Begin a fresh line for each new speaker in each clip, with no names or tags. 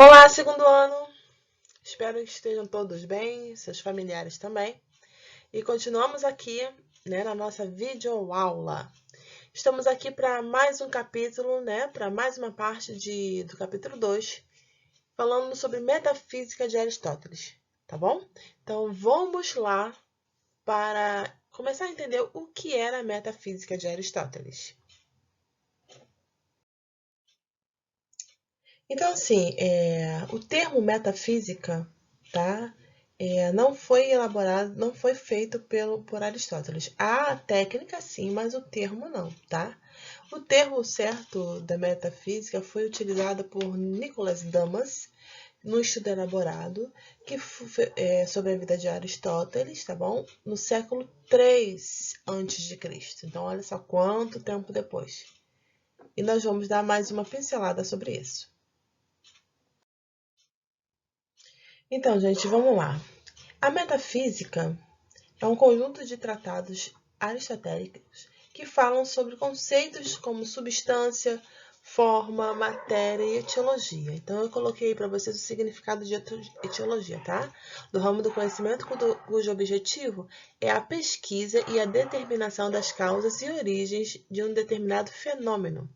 Olá, segundo ano! Espero que estejam todos bem, seus familiares também. E continuamos aqui, na nossa videoaula. Estamos aqui para mais um capítulo, para mais uma parte do capítulo 2, falando sobre metafísica de Aristóteles, tá bom? Então, vamos lá para começar a entender o que era a metafísica de Aristóteles. Então, assim, o termo metafísica, tá? Não foi elaborado, não foi feito por Aristóteles. Há a técnica, sim, mas o termo não, tá? O termo certo da metafísica foi utilizado por Nicolas Damas, no estudo elaborado sobre a vida de Aristóteles, tá bom? No século III a.C. Então, olha só quanto tempo depois. E nós vamos dar mais uma pincelada sobre isso. Então, gente, vamos lá. A metafísica é um conjunto de tratados aristotélicos que falam sobre conceitos como substância, forma, matéria e etiologia. Então, eu coloquei para vocês o significado de etiologia, tá? Do ramo do conhecimento cujo objetivo é a pesquisa e a determinação das causas e origens de um determinado fenômeno.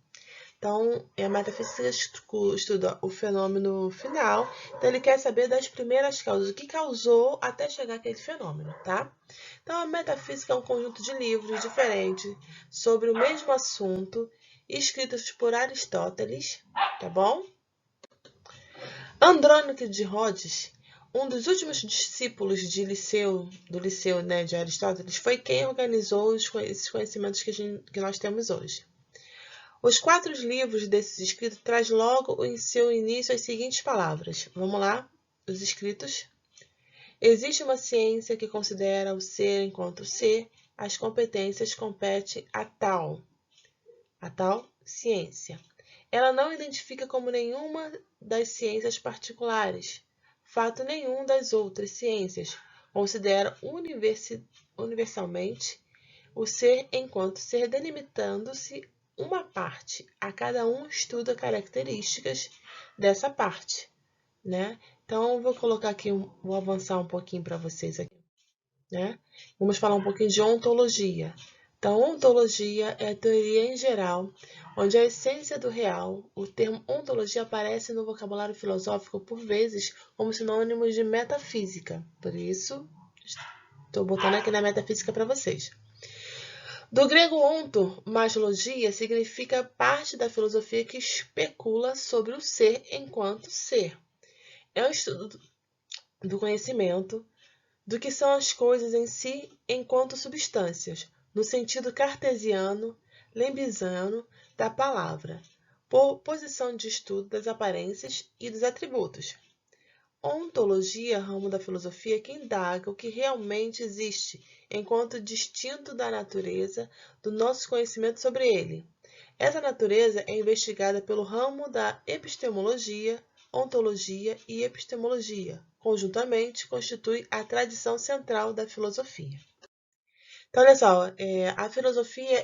Então, a metafísica estuda o fenômeno final, então ele quer saber das primeiras causas, o que causou até chegar àquele fenômeno, tá? Então, a metafísica é um conjunto de livros diferentes sobre o mesmo assunto, escritos por Aristóteles, tá bom? Andrônico de Rhodes, um dos últimos discípulos do Liceu de Aristóteles, foi quem organizou esses conhecimentos que nós temos hoje. Os 4 livros desses escritos traz logo em seu início as seguintes palavras. Vamos lá, os escritos. Existe uma ciência que considera o ser enquanto ser, as competências competem a tal ciência. Ela não identifica como nenhuma das ciências particulares, fato nenhum das outras ciências, considera universalmente o ser enquanto ser, delimitando-se uma parte. A cada um estuda características dessa parte, né? Então, vou colocar aqui, vou avançar um pouquinho para vocês aqui, né? Vamos falar um pouquinho de ontologia. Então, ontologia é a teoria em geral, onde a essência do real, o termo ontologia aparece no vocabulário filosófico por vezes como sinônimo de metafísica. Por isso, estou botando aqui na metafísica para vocês. Do grego onto, mais logia, significa parte da filosofia que especula sobre o ser enquanto ser. É um estudo do conhecimento do que são as coisas em si enquanto substâncias, no sentido cartesiano, leibniziano da palavra, por posição de estudo das aparências e dos atributos. Ontologia, ramo da filosofia que indaga o que realmente existe, enquanto distinto da natureza do nosso conhecimento sobre ele. Essa natureza é investigada pelo ramo da epistemologia, ontologia e epistemologia. Conjuntamente, constitui a tradição central da filosofia. Então, olha só, a filosofia,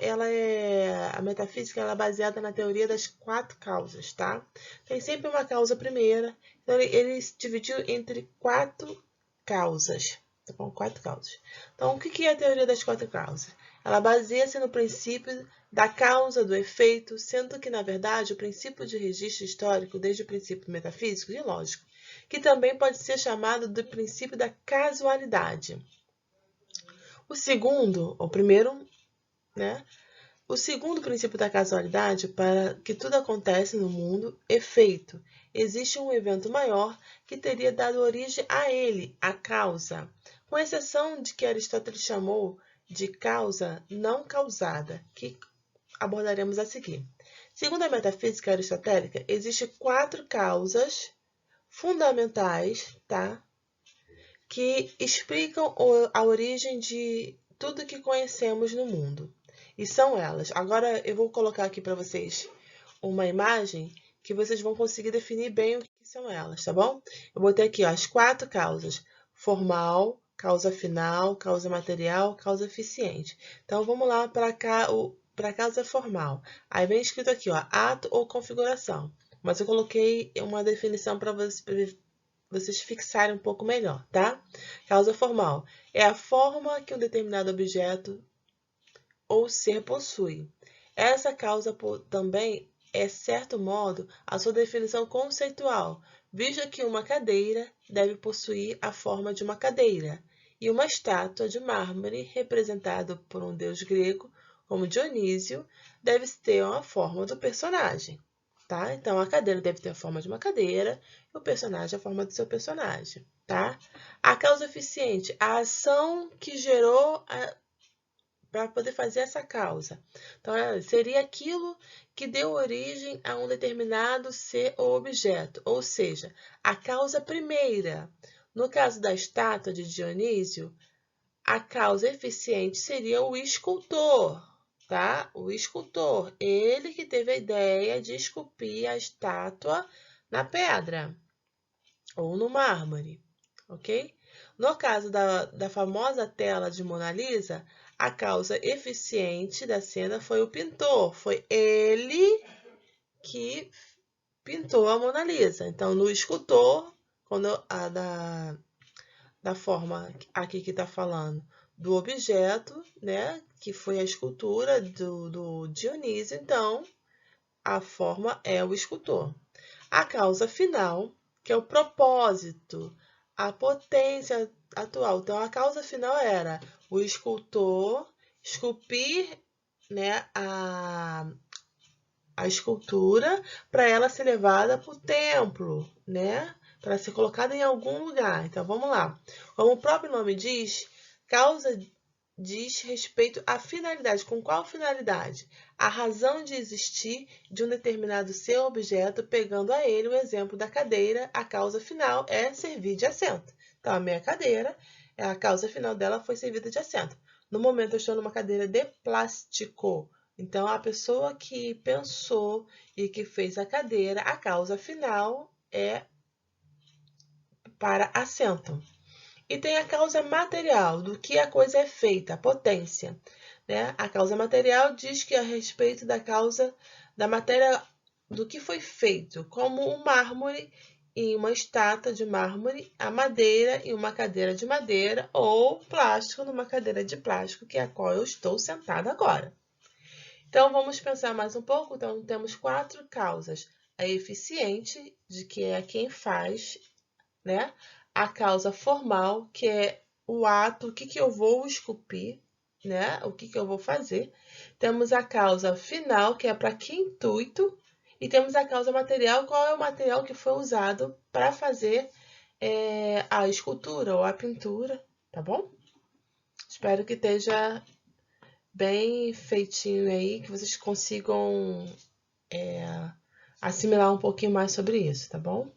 a metafísica, ela é baseada na teoria das 4 causas, tá? Tem sempre uma causa primeira, então ele dividiu entre 4 causas, tá bom? 4 causas. Então, o que é a teoria das 4 causas? Ela baseia-se no princípio da causa do efeito, sendo que, na verdade, o princípio de registro histórico, desde o princípio metafísico e lógico, que também pode ser chamado de princípio da casualidade. O segundo princípio da casualidade, para que tudo acontece no mundo, efeito. Existe um evento maior que teria dado origem a ele, a causa, com exceção de que Aristóteles chamou de causa não causada, que abordaremos a seguir. Segundo a metafísica aristotélica, existem 4 causas fundamentais, tá? Que explicam a origem de tudo que conhecemos no mundo. E são elas. Agora eu vou colocar aqui para vocês uma imagem que vocês vão conseguir definir bem o que são elas, tá bom? Eu botei aqui as 4 causas: formal, causa final, causa material, causa eficiente. Então vamos lá para cá, para a causa formal. Aí vem escrito aqui, ó, ato ou configuração. mas eu coloquei uma definição para vocês fixarem um pouco melhor, tá? Causa formal é a forma que um determinado objeto ou ser possui. Essa causa também é, certo modo, a sua definição conceitual, visto que uma cadeira deve possuir a forma de uma cadeira, e uma estátua de mármore, representada por um deus grego, como Dionísio, deve ter a forma do personagem. Tá? Então, a cadeira deve ter a forma de uma cadeira, e o personagem a forma do seu personagem. Tá? A causa eficiente, a ação que gerou para poder fazer essa causa. Então, seria aquilo que deu origem a um determinado ser ou objeto, ou seja, a causa primeira. No caso da estátua de Dionísio, a causa eficiente seria o escultor, tá? O escultor, ele que teve a ideia de esculpir a estátua na pedra ou no mármore, ok? No caso da famosa tela de Mona Lisa, a causa eficiente da cena foi o pintor, foi ele que pintou a Mona Lisa. Então, no escultor, quando da forma aqui que está falando do objeto, né, que foi a escultura do Dionísio, então a forma é o escultor. A causa final, que é o propósito, a potência atual. Então, a causa final era o escultor esculpir, né, a escultura para ela ser levada para o templo, né, para ser colocada em algum lugar. Então, vamos lá. Como o próprio nome diz, causa diz respeito à finalidade. Com qual finalidade? A razão de existir de um determinado ser ou objeto, pegando a ele o exemplo da cadeira, a causa final é servir de assento. Então, a minha cadeira, a causa final dela foi servida de assento. No momento, eu estou numa cadeira de plástico. Então, a pessoa que pensou e que fez a cadeira, a causa final é para assento. E tem a causa material, do que a coisa é feita, a potência. Né? A causa material diz que a respeito da causa da matéria, do que foi feito, como o mármore em uma estátua de mármore, a madeira em uma cadeira de madeira, ou plástico numa cadeira de plástico, que é a qual eu estou sentada agora. Então, vamos pensar mais um pouco. Então, temos 4 causas. A eficiente, de que é quem faz, né? A causa formal, que é o ato, o que eu vou esculpir, né? O que eu vou fazer. Temos a causa final, que é para que intuito. E temos a causa material, qual é o material que foi usado para fazer a escultura ou a pintura, tá bom? Espero que esteja bem feitinho aí, que vocês consigam assimilar um pouquinho mais sobre isso, tá bom?